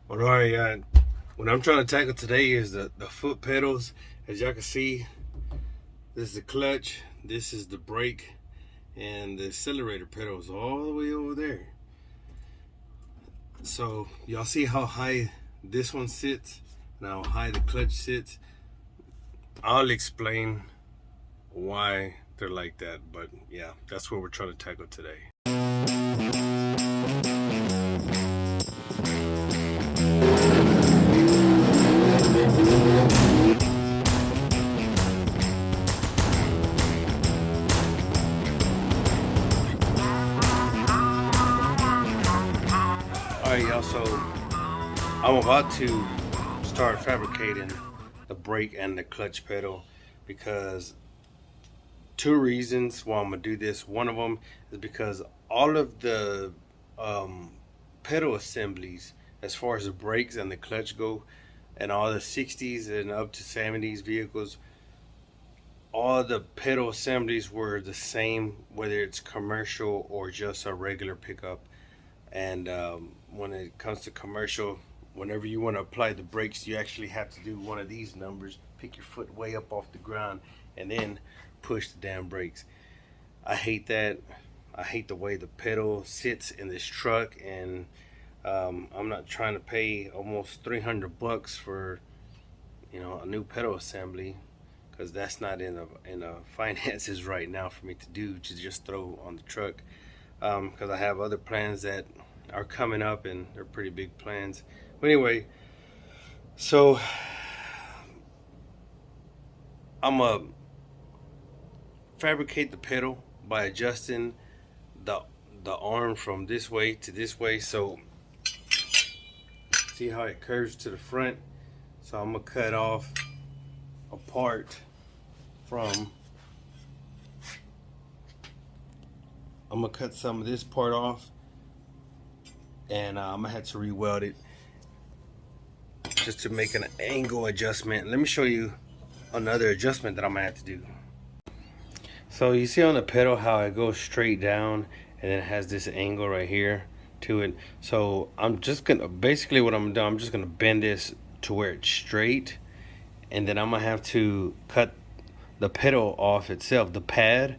Well, all right, what I'm trying to tackle today is the foot pedals. As y'all can see, this is the clutch, this is the brake, and the accelerator pedals all the way over there. So y'all see how high this one sits and how high the clutch sits. I'll explain why they're like that, but yeah, that's what we're trying to tackle today. Alright y'all, so I'm about to start fabricating the brake and the clutch pedal because two reasons why I'm gonna do this. One of them is because all of the pedal assemblies, as far as the brakes and the clutch go, and all the 60s and up to 70s vehicles, all the pedal assemblies were the same, whether it's commercial or just a regular pickup. And when it comes to commercial, whenever you want to apply the brakes, you actually have to do one of these numbers, pick your foot way up off the ground, and then push the damn brakes. I hate that. I hate the way the pedal sits in this truck, and I'm not trying to pay almost 300 bucks for, you know, a new pedal assembly, because that's not in the finances right now for me to do, to just throw on the truck. Because I have other plans that are coming up, and they're pretty big plans. But anyway, so I'm gonna fabricate the pedal by adjusting the arm from this way to this way. So see how it curves to the front? So I'm gonna cut off a part from, I'm gonna cut some of this part off, and I'm gonna have to re-weld it just to make an angle adjustment. Let me show you another adjustment that I'm gonna have to do. So you see on the pedal how it goes straight down, and then it has this angle right here to it. So I'm just gonna, basically what I'm doing, I'm just gonna bend this to where it's straight, and then I'm gonna have to cut the pedal off itself, the pad,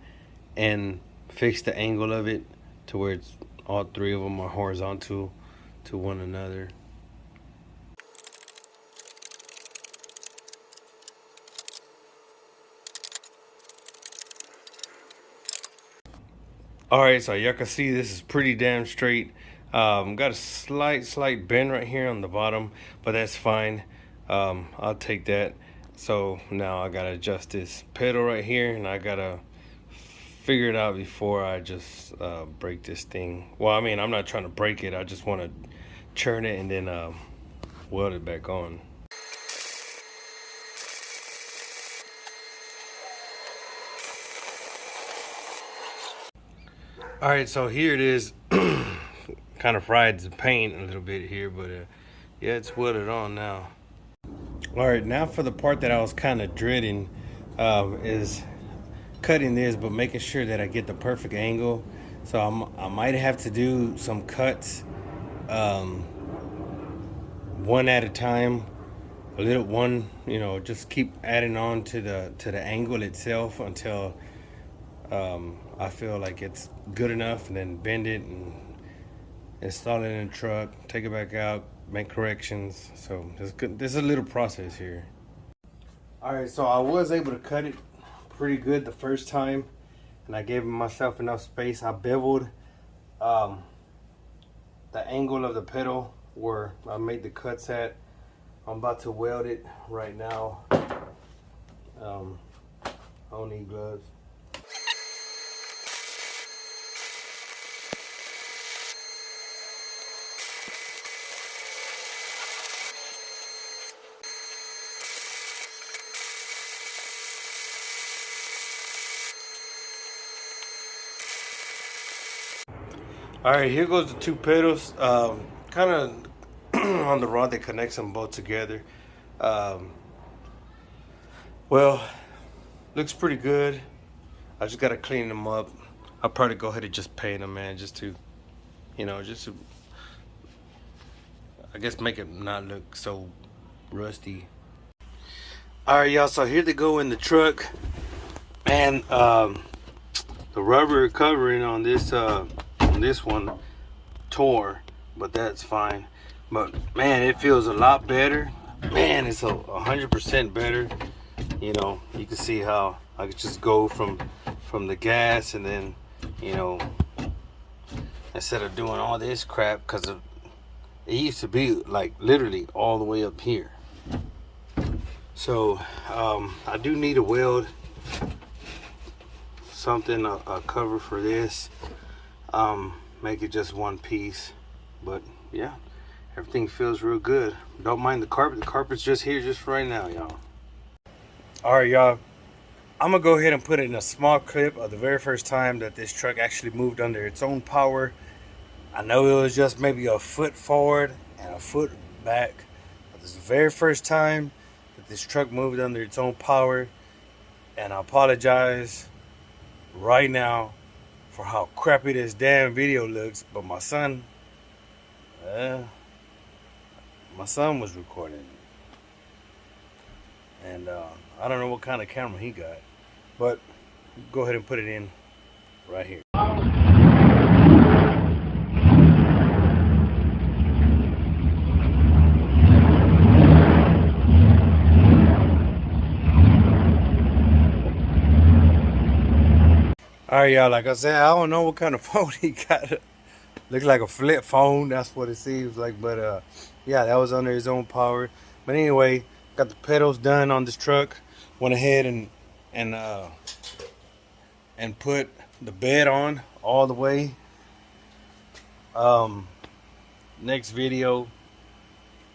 and fix the angle of it to where it's, all three of them are horizontal to one another. Alright, so y'all can see this is pretty damn straight. Got a slight bend right here on the bottom, but that's fine. I'll take that. So now I gotta adjust this pedal right here, and I gotta figure it out before I just break this thing. Well, I mean, I'm not trying to break it, I just want to churn it and then weld it back on. All right, so here it is. Kind of fried the paint a little bit here, but yeah, it's welded on now. All right, now for the part that I was kind of dreading, is cutting this, but making sure that I get the perfect angle. So I might have to do some cuts, one at a time, a little one, you know, just keep adding on to the angle itself until I feel like it's good enough, and then bend it and install it in the truck, take it back out, make corrections. So there's a little process here. All right, so I was able to cut it pretty good the first time, and I gave myself enough space. I beveled the angle of the pedal where I made the cuts at. I'm about to weld it right now. I don't need gloves. All right, here goes the two pedals, kind of on the rod that connects them both together. Well, looks pretty good. I just gotta clean them up. I'll probably go ahead and just paint them, man, just to, you know, just to I guess make it not look so rusty. Alright y'all, so here they go in the truck. And the rubber covering on this one tore, but that's fine. But man, it feels a lot better. Man, it's 100% better. You know, you can see how I could just go from the gas, and then, you know, instead of doing all this crap, because it used to be like literally all the way up here. So I do need a weld, something, a cover for this, make it just one piece. But yeah, everything feels real good. Don't mind the carpet's just here just right now, y'all. All right, y'all, I'm gonna go ahead and put in a small clip of the very first time that this truck actually moved under its own power. I know it was just maybe a foot forward and a foot back, but this is the very first time that this truck moved under its own power. And I apologize right now for how crappy this damn video looks, but my son was recording, and I don't know what kind of camera he got, but go ahead and put it in right here. All right, y'all, like I said, I don't know what kind of phone he got. Looks like a flip phone, that's what it seems like. But yeah, that was under his own power. But anyway, got the pedals done on this truck. Went ahead and put the bed on all the way. Next video,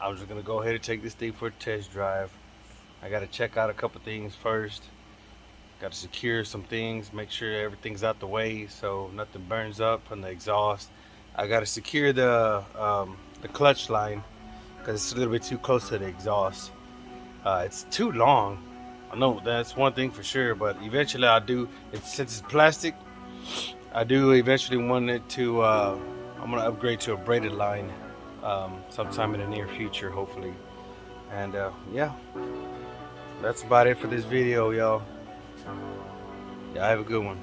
I'm just gonna go ahead and take this thing for a test drive. I gotta check out a couple things first. Got to secure some things, make sure everything's out the way so nothing burns up from the exhaust. I got to secure the clutch line because it's a little bit too close to the exhaust. It's too long. I know that's one thing for sure, but eventually I do. Since it's plastic, I do eventually want it to. I'm gonna upgrade to a braided line sometime in the near future, hopefully. And yeah, that's about it for this video, y'all. Yeah, have a good one.